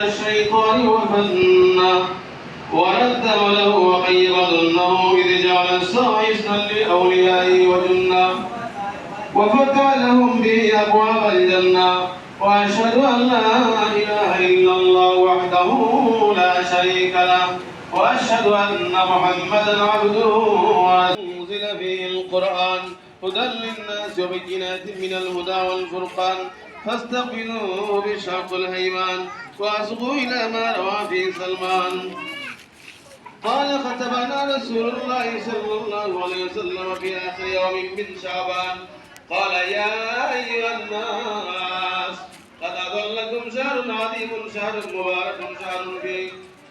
الشيطان وفنا ونذر له وخير ظنه إذ جعل الساعسا لأوليائه وجنة وفتح لهم به أبواب الجنة وأشهد أن لا إله إلا الله وحده لا شريك له وأشهد أن محمدا عبده وأنزل فيه القرآن هدى للناس وبينات من الهدى والفرقان فاستقبلوه بشرط الهيمان وأصغوا إلى ما روى فيه سلمان قال خطبنا رسول الله صلى الله عليه وسلم في آخر يوم من شعبان قال يا أيها الناس قد أضلكم شهر عظيم شهر مبارك شهر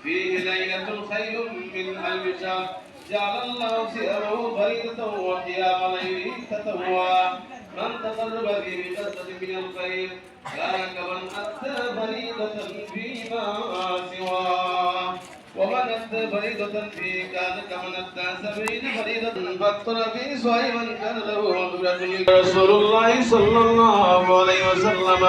فيه ليلة خير من ألف شهر جعل الله صيامه فريضة وقيام ليله تطوعا من تقرب فيه بقدر من الخير كان كمن أتى فريضة فيما سواه ومن أتى فريضة فيه كان كمن أتى 70 فريضة فاطر في صائما كان له مغفرة رسول الله صلى الله عليه وسلم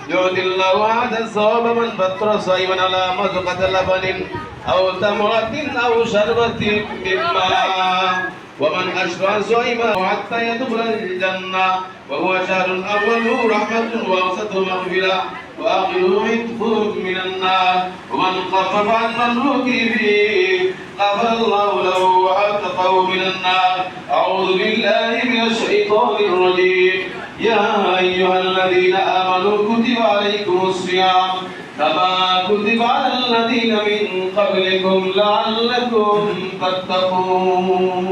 يؤتي الله هذا الثواب من فطر صائما على مذقة لبن أو تمرة أو شربة من ماء ومن أشبع صائما حتى يدخل الجنة وهو شهر أوله رحمة وأوسطه مغفرة وآخره عتق من النار ومن خفف عن مملوكه فيه غفر الله له وعتقه من النار. أعوذ بالله من الشيطان الرجيم. يا أيها الذين آمنوا كتب عليكم الصيام كما كتب على الذين من قبلكم لعلكم تتقون.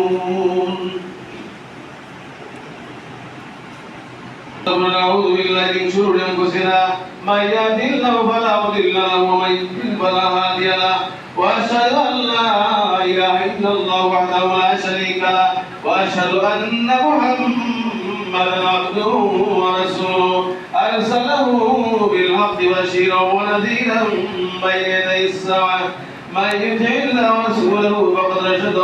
نعوذ بالله من شرور أنفسنا من يهده الله فلا مضل له ومن يضلل فلا هادي له وأشهد أن لا إله إلا الله وحده لا شريك له وأشهد أن محمدا عبده ورسوله أرسله بالحق بشيرا ونذيرا بين يدي الساعة من يطع الله ورسوله فقد رشد